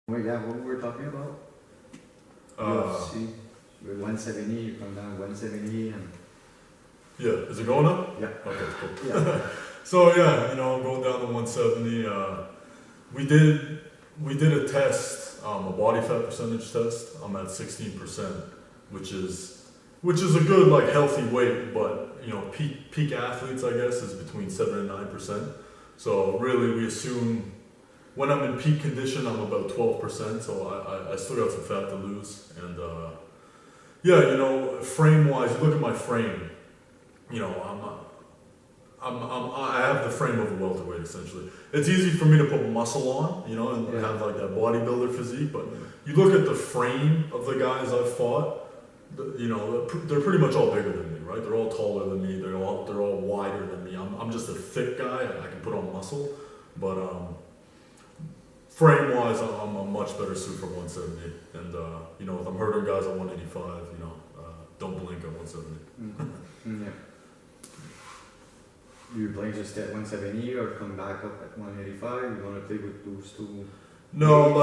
Well, yeah, what we were talking about? UFC. With 170, you come down 170 and... Yeah, is it going up? Yeah. Okay, cool. Yeah. So yeah, going down to 170. We did a test, a body fat percentage test. I'm at 16%, which is a good like healthy weight, but peak athletes I guess is between 7 and 9%. So really we assume when I'm in peak condition I'm about 12%. So I still got some fat to lose, and frame wise, you look at my frame. I have the frame of a welterweight essentially. It's easy for me to put muscle on, and have like that bodybuilder physique. But you look at the frame of the guys I've fought, they're pretty much all bigger than me, right? They're all taller than me. They're all wider than me. I'm just a thick guy. I can put on muscle, but frame wise, I'm a much better suit for 170. And if I'm hurting guys at 185, don't blink at 170. Mm-hmm. Yeah. Do you play just at 170 or come back up at 185? You want to play with those two? No,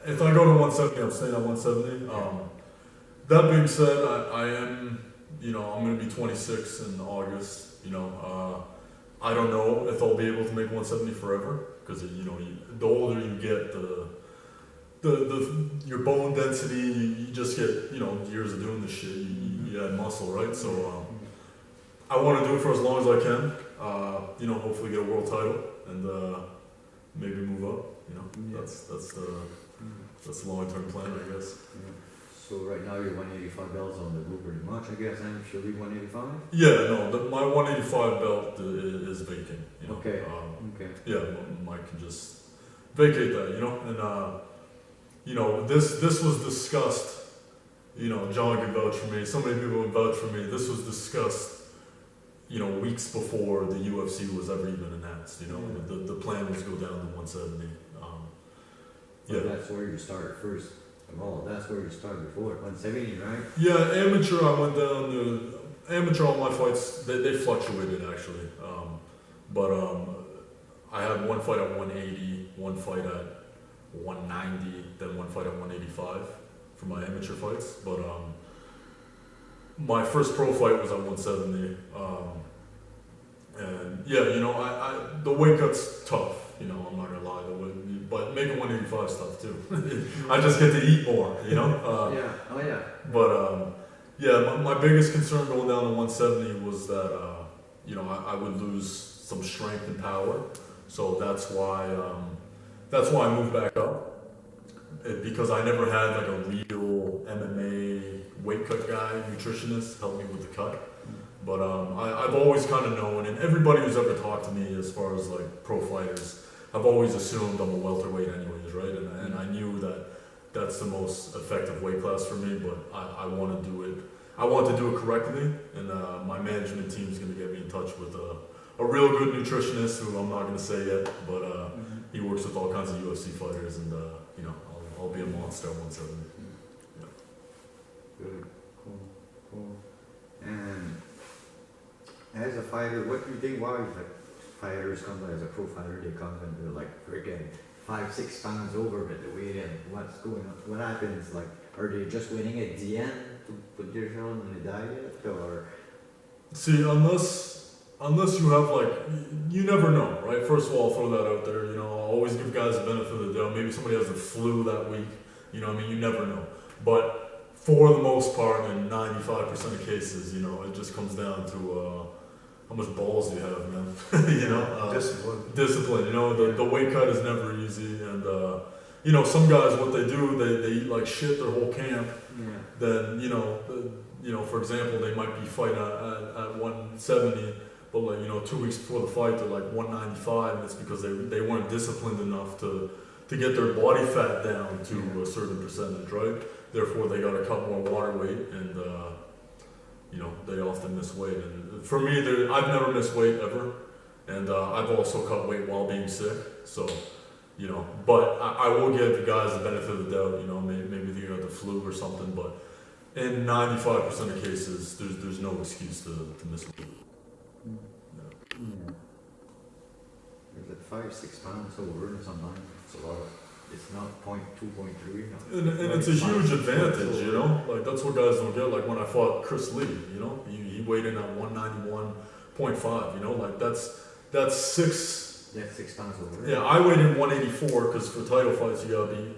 if I go to 170, I'm staying at 170. That being said, I am, I'm going to be 26 in August. I don't know if I'll be able to make 170 forever, because the older you get, your bone density, you just get years of doing this shit. You add muscle, right? So I want to do it for as long as I can. Hopefully get a world title and maybe move up. That's the long-term plan, I guess. Yeah. So right now you're 185 belts on the group pretty much, I guess. And should be 185. Yeah, no, my 185 belt is vacant. Okay. Okay. Yeah, Mike can just vacate that, and this was discussed. John can vouch for me. So many people can vouch for me. This was discussed. Weeks before the UFC was ever even announced. The plan was to go down to 170. But that's where you started first. That's where you started before 170, right? Yeah, amateur. I went down to amateur. All my fights they fluctuated actually, but I had one fight at 180, one fight at 190, then one fight at 185 for my amateur fights. But my first pro fight was at 170, and the weight cut's tough. I'm not gonna lie, but making 185 is tough too. I just get to eat more, But my biggest concern going down to 170 was that I would lose some strength and power. So that's why I moved back up, because I never had like a real MMA weight cut guy, nutritionist help me with the cut. But I've always kind of known, and everybody who's ever talked to me as far as like pro fighters, I've always assumed I'm a welterweight anyways, right? And I knew that that's the most effective weight class for me, but I want to do it. I want to do it correctly, and my management team is going to get me in touch with a real good nutritionist who I'm not going to say yet, but he works with all kinds of UFC fighters, and I'll be a monster at 170. Yeah. Good, cool. And as a fighter, what do you think? Why fighters come as a pro fighter? They come and they're like freaking 5-6 pounds over at the weight, and what's going on? What happens? Like, are they just waiting at the end to put themselves on a diet, or? See, unless you have you never know, right? First of all, I'll throw that out there. I'll always give guys the benefit of the doubt. Maybe somebody has the flu that week. You never know. But for the most part, in 95% of cases, it just comes down to how much balls do you have, man. Discipline. The weight cut is never easy, and some guys, what they do, they eat like shit their whole camp. Yeah. Then for example, they might be fighting at 170, but 2 weeks before the fight they're like 195, and it's because they weren't disciplined enough to get their body fat down to a certain percentage, right? Therefore, they got to cut more water weight, and they often miss weight. And for me, I've never missed weight ever, and I've also cut weight while being sick. So, but I will give the guys the benefit of the doubt. Maybe they got the flu or something, but in 95% of cases, there's no excuse to miss weight. Yeah. Is it 5-6 pounds over sometimes? It's a lot. it's not 0.2, 0.3. No. And it's a huge advantage, you know? Like, that's what guys don't get. Like, when I fought Chris Lee, you know? He weighed in at 191.5, you know? Like, that's 6... Yeah, 6 pounds over. Yeah, I weighed in 184, because for title fights, you gotta be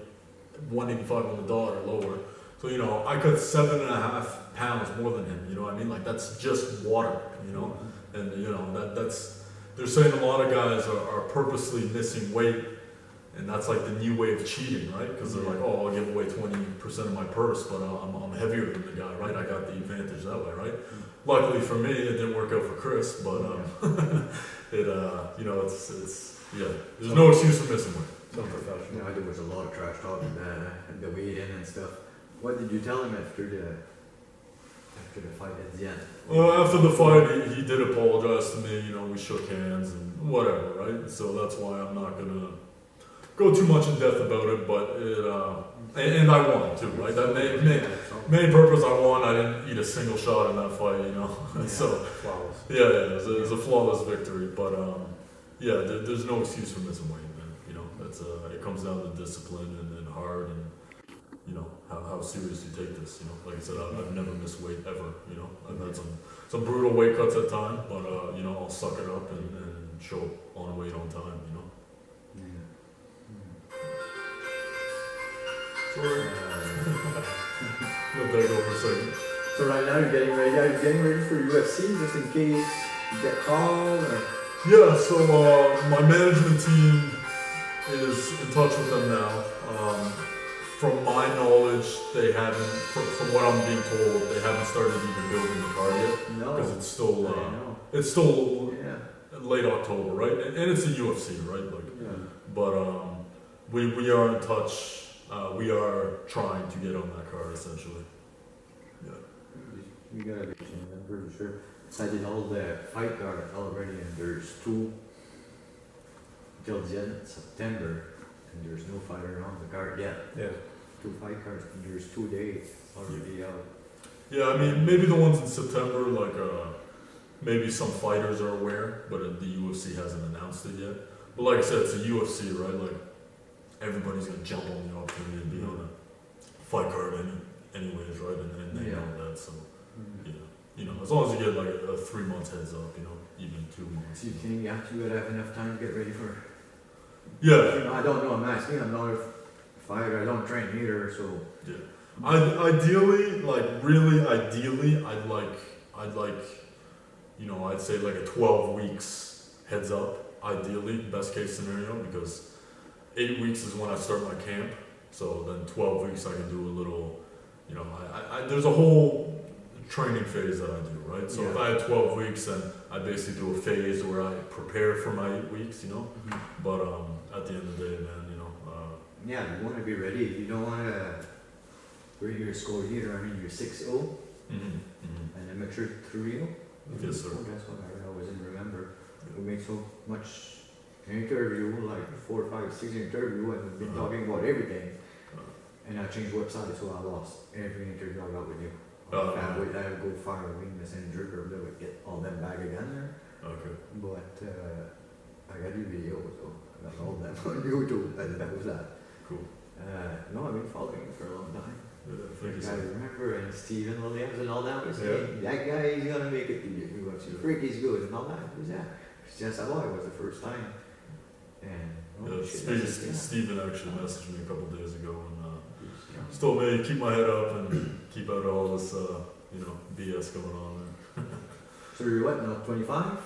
185 on the dot or lower. So, you know, I cut 7.5 pounds more than him, you know what I mean? Like, that's just water, you know? And, you know, that's... They're saying a lot of guys are purposely missing weight, and that's like the new way of cheating, right? Because they're like, oh, I'll give away 20% of my purse, but I'm heavier than the guy, right? I got the advantage that way, right? Luckily for me, it didn't work out for Chris, but it, you know, it's yeah. There's no excuse for missing weight. So professional. You know, there was a lot of trash talking and the weigh in and stuff. What did you tell him after the fight at the end? Well, after the fight, he did apologize to me. You know, we shook hands and whatever, right? So that's why I'm not gonna go too much in depth about it. But it, and I won too, right? That main purpose I won. I didn't eat a single shot in that fight, you know. Yeah, so flawless. yeah, it was a flawless victory. But yeah, there's no excuse for missing weight, man. You know, that's it comes down to discipline and hard and. You know, how serious you take this, you know. Like I said, I've never missed weight ever, you know. I've had some brutal weight cuts at times, but, you know, I'll suck it up and show up on weight on time, you know. Sorry. Let that go for a second. So right now you're getting ready. Are you getting ready for UFC just in case you get called? Or? Yeah, so my management team is in touch with them now. From my knowledge, they haven't, from what I'm being told, they haven't started even building the card yet. No. Because it's still late October, right? And it's the UFC, right? Like, but we are in touch. We are trying to get on that card, essentially. Yeah. You gotta be, I'm pretty sure. So I did all the fight card already, and there's 2 till the end of September. And there's no fighter on the card yet. Yeah. 2 fight cards, and there's 2 days already out. Yeah, I mean, maybe the ones in September, like, maybe some fighters are aware, but the UFC hasn't announced it yet. But like I said, it's a UFC, right? Like, everybody's gonna jump on the opportunity to be on a fight card anyways, right? And they know that, so, you know, as long as you get like a 3 month heads up, you know, even 2 months. Do you think you would have enough time to get ready for? Yeah. You know, I don't know. I'm asking. I'm not a fighter. I don't train either, so. Yeah. Ideally, like really ideally, I'd like, you know, I'd say like a 12 weeks heads up. Ideally, best case scenario, because 8 weeks is when I start my camp. So then 12 weeks I can do a little, you know, there's a whole training phase that I do, right? So if I had 12 weeks, then I basically do a phase where I prepare for my 8 weeks, you know. But at the end of the day, man, you know. Yeah, you want to be ready. You don't want to bring your score either. I mean, you're 6-0, and then make sure 3-0. Yes, sir. That's what I always remember. We make so much interview, like 4, 5, 6 interview, and we've been talking about everything. And I changed website, so I lost every interview I got with you. I would go far away, messenger, or they would get all them back again there. Okay. But I got your video, so I got all them on YouTube, and that was that. Cool. No, I've been following you for a long time. I remember, and Stephen Williams and all that was saying, that guy, he's gonna make it to the UFC. Freak, he's good, and all that. Who's that? Christien Savoie was the first time. And Stephen actually messaged me a couple days ago and just told me to keep my head up and keep out all this, you know, BS going on there. So you're what now? 25?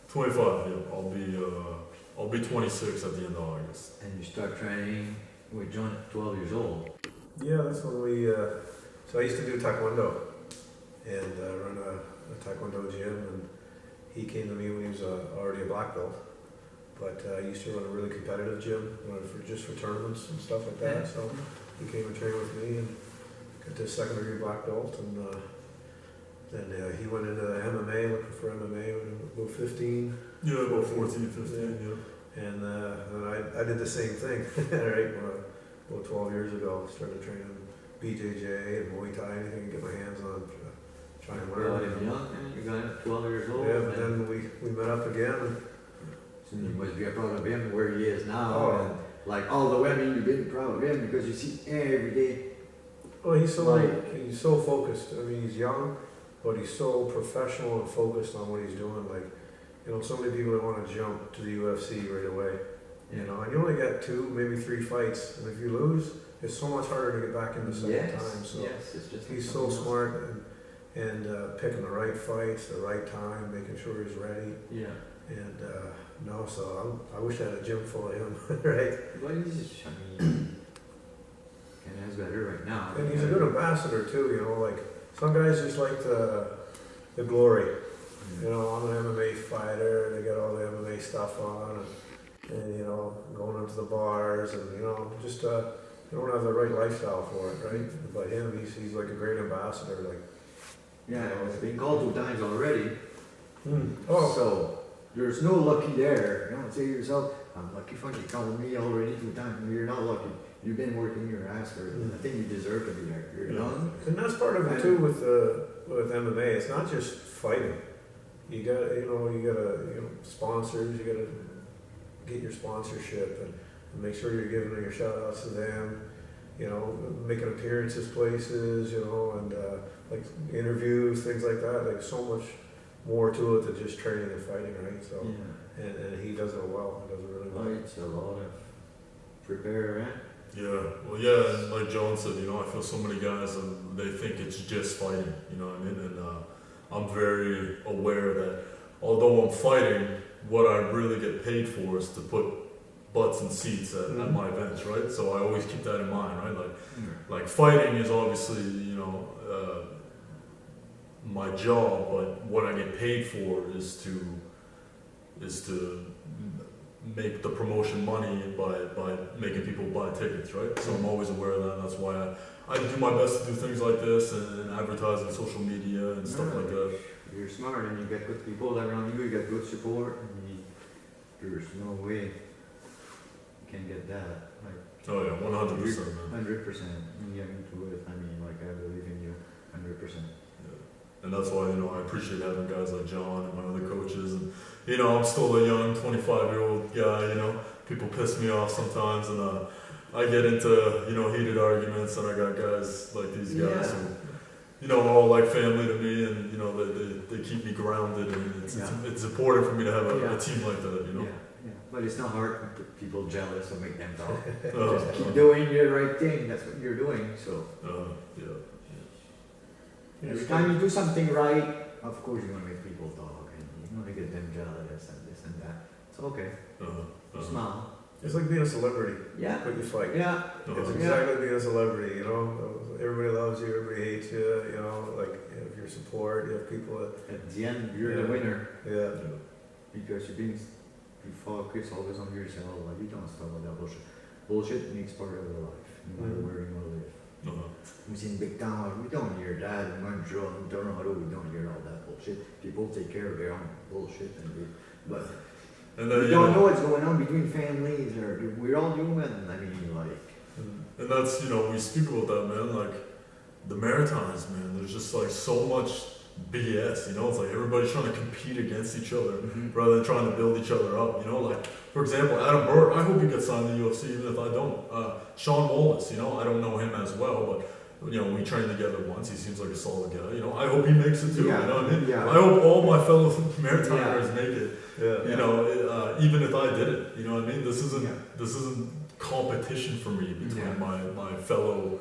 25. Yeah. I'll be 26 at the end of August. And you start training with John at 12 years old. Yeah, that's when we. So I used to do taekwondo and run a taekwondo gym, and he came to me when he was already a black belt. But I used to run a really competitive gym, just for tournaments and stuff like that. So he came and trained with me and got to second degree black belt. And then he went into MMA, looking for MMA when he was about 15. Yeah, about 14, 15, yeah. And I did the same thing, right? About 12 years ago, started training BJJ and Muay Thai, anything I get my hands on, trying to learn. You got him at 12 years old. Yeah, but then we met up again. So you must be proud of him where he is now. Oh, like all the women, you've been proud of him because you see every day. Well, he's so Like- he's so focused. I mean, he's young, but he's so professional and focused on what he's doing. Like, you know, so many people that want to jump to the UFC right away. You know, and you only get 2, maybe 3 fights, and if you lose, it's so much harder to get back in the second time. So yes, it's just he's so smart and picking the right fights, the right time, making sure he's ready. Yeah. And no, so I wish I had a gym full of him, right? But he's, I mean, and that's better right now. And he's a good ambassador too. You know, like some guys just like the glory. You know, I'm an MMA fighter. They got all the MMA stuff on, and you know, going out to the bars, and you know, just they don't have the right lifestyle for it, right? But him, he's like a great ambassador. Like, Yeah, it's been called 2 times already. oh, So there's no lucky there. You don't say to yourself, I'm lucky fucking calling me already 2 times. You're not lucky. You've been working your ass for it. I think you deserve to be there. You're young. and that's part of it too with MMA. It's not just fighting. You got you know sponsors. You got to get your sponsorship and make sure you're giving your shout outs to them. You know, making appearances places. You know, and like interviews, things like that. Like so much more to it than just training and fighting, right? So, Yeah. and he does it well. He does it really well. It's a lot of prepare, right? Yeah, well, yeah, and like John said, you know, I feel so many guys and they think it's just fighting, you know what I mean? And I'm very aware that although I'm fighting, what I really get paid for is to put butts in seats at my events, right? So I always keep that in mind, right? Like fighting is obviously, you know, my job, but what I get paid for is to make the promotion money by making people buy tickets, right? So I'm always aware of that, and that's why I do my best to do things like this and advertise on social media and stuff like that. You're smart and you get good people around you, you get good support, and there's no way you can get that. Like, Oh yeah, 100%, man. 100%. You get into it, I mean, like, I believe in you, 100%. And that's why, you know, I appreciate having guys like John and my other coaches. And, you know, I'm still a young 25-year-old guy, you know. People piss me off sometimes, and I get into, you know, heated arguments, and I got guys like these guys who, you know, are all like family to me, and, you know, they keep me grounded, and it's important for me to have a team like that, you know. Yeah. But it's not hard to put people jealous or make them talk. Uh, Just keep doing your right thing, that's what you're doing, so. yeah. Every time you do something right, of course you're gonna make people talk, and you're gonna get them jealous and this and that. It's okay. Smile. It's like being a celebrity, Yeah. but you fight. Yeah. It's exactly being a celebrity, you know. Everybody loves you, everybody hates you, you know. Like you have your support, you have people that. At the end, you're the winner Yeah. because you focus always on yourself. Like you don't start with that bullshit. Bullshit makes part of the life, no matter where you wanna live. We see in big town, we don't hear that. In Montreal, in Toronto, we don't hear all that bullshit. People take care of their own bullshit, but And we don't know what's going on between families. Or we're all human. I mean, like. And that's, you know, we speak about that, man. Like the Maritimes, man. There's just like so much BS. You know, it's like everybody's trying to compete against each other rather than trying to build each other up. You know, like for example, Adam Burke. I hope he gets signed to the UFC, even if I don't. Sean Wallace. You know, I don't know him as well, but you know, we trained together once. He seems like a solid guy. You know, I hope he makes it too. Yeah. You know what I mean? Yeah. I hope all my fellow Maritimers make it. Yeah. You know, even if I did it. You know what I mean? This isn't competition for me between my fellow,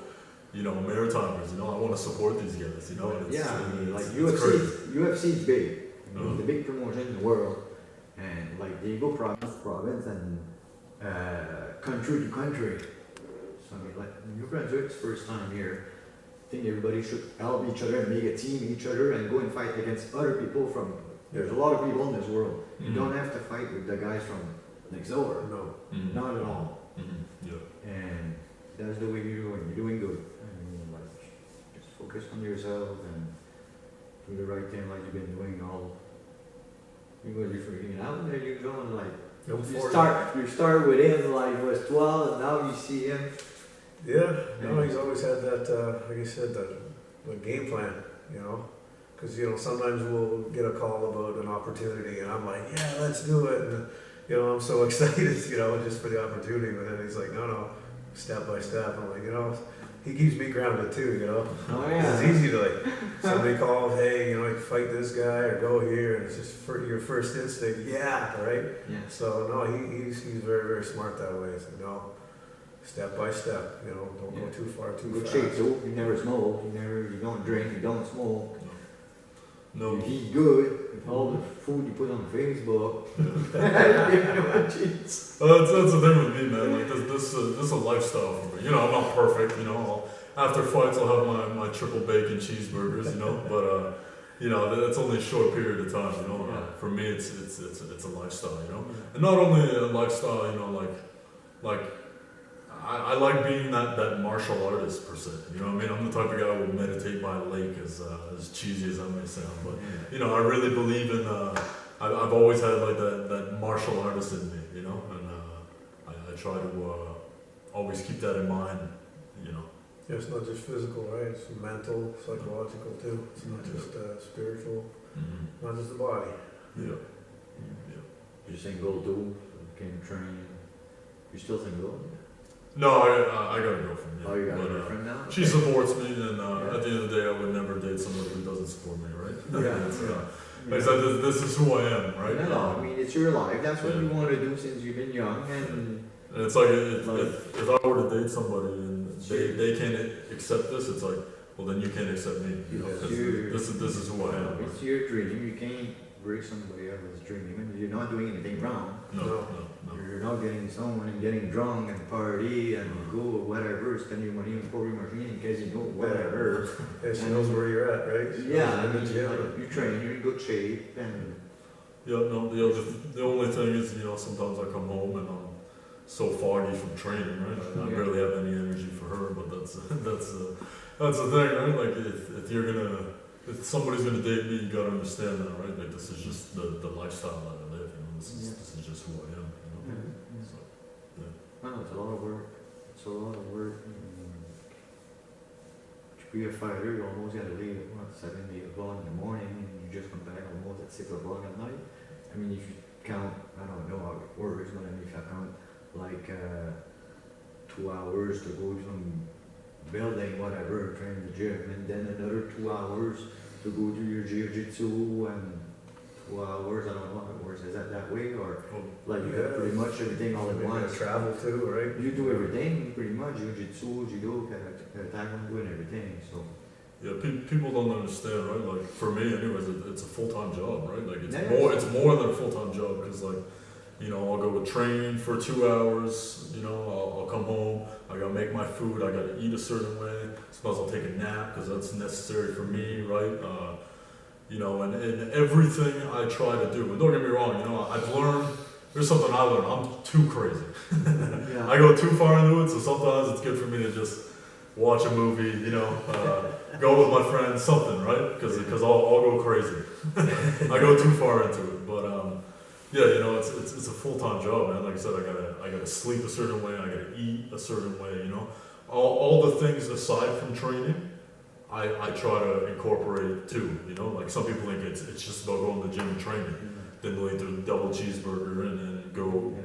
you know, Maritimers. You know, I want to support these guys. You know, Like it's crazy. UFC is big. It's the big promotion in the world, and like they go province and country to country. So I mean, like New Brunswick's first time here. I think everybody should help each other and make a team each other and go and fight against other people from. There's a lot of people in this world. You don't have to fight with the guys from next door. No. Not at all. Yeah. And that's the way you're doing. You're doing good. I mean, like, just focus on yourself and do the right thing like you've been doing all. You're going to be freaking out. There you go. And like, you start with him like he was 12 and now you see him. Yeah. No, he's always had that, like you said, the game plan, you know. Because, you know, sometimes we'll get a call about an opportunity and I'm like, yeah, let's do it. And, you know, I'm so excited, you know, just for the opportunity. But then he's like, no, step by step. I'm like, you know, he keeps me grounded too, you know. Oh 'Cause yeah. it's easy to like, somebody calls, hey, you know, like fight this guy or go here, and it's just for your first instinct, yeah, right? Yeah. So no, he's very, very smart that way. It's like, no, step by step, you know, don't go Yeah. too far, too Good fast. shape, so you never smoke, you don't drink, you don't smoke. No. You eat good. All the food you put on Facebook. That's the thing with me, man. Like this is a lifestyle for me. You know, I'm not perfect. You know, after fights, I'll have my triple bacon cheeseburgers. You know, but you know, that's only a short period of time. You know, for me, it's a lifestyle. You know, and not only a lifestyle. You know, like I like being that martial artist per se. You know what I mean? I'm the type of guy who will meditate by a lake, as cheesy as that may sound. But you know, I really believe in. I've always had like that martial artist in me. You know, and I try to always keep that in mind. You know. Yeah, it's not just physical, right? It's mental, psychological too. It's not just spiritual, Mm-hmm. not just the body. Yeah. You're single too, can train. You're still single? No, I got a girlfriend. Yeah. Oh, you got a But, girlfriend now? She supports me, and Yeah. at the end of the day, I would never date somebody who doesn't support me, right? Yeah. It's, like I said, this is who I am, right? No, I mean, it's your life. That's what Yeah. you want to do since you've been young. And And it's like if I were to date somebody and they can't accept this, it's like, well, then you can't accept me. You know, Yeah. 'cause this is who I am. Right? it's your dream. You can't break somebody else's dream. And you're not doing anything wrong. No. You're not getting someone and getting drunk and party and go whatever, spend your money on pouring machine in casino, whatever. Yeah, she knows where you're at, right? She knows Yeah, I you're in mean, the gym. like, you train, you're in good shape, and Yeah, no. The only thing is, you know, sometimes I come home and I'm so foggy from training, right? I Yeah. barely have any energy for her, but that's the thing, right? Like if you're gonna, if somebody's gonna date me, you gotta understand that, right? Like this is just the lifestyle that I live. You know, this is just who I am. You know. So, well, it's a lot of work. It's a lot of work. To be a fighter, you almost got to leave at what, 7, 8 o'clock in the morning, and you just come back almost at 6 o'clock at night. I mean, if you count, I don't know how it works, but I mean, if I count like 2 hours to go to some building, whatever, train in the gym, and then another 2 hours to go to your jiu-jitsu, and 2 hours, I don't know how it works. Is that way, or like you got pretty much everything all at Maybe once? travel too, right? You do everything pretty much, jiu-jitsu, judo, taekwondo, and everything. So yeah, people don't understand, right? Like for me, anyways, it's a full-time job, right? Like it's Yeah. it's more than a full-time job because like, you know, I'll go train for 2 hours. You know, I'll come home. I gotta make my food. I gotta eat a certain way. Sometimes I'll take a nap because that's necessary for me, right? You know, and everything I try to do. And don't get me wrong, you know, I've learned. There's something I learned. I'm too crazy. yeah, I go too far into it, so sometimes it's good for me to just watch a movie, you know, go with my friends, something, right? Because I'll go crazy. I go too far into it, but yeah, you know, it's a full-time job, man. Like I said, I gotta sleep a certain way, I gotta eat a certain way, you know. All the things aside from training, I try to incorporate too, you know. Like some people think it's just about going to the gym and training. Then they'll eat their double cheeseburger and then go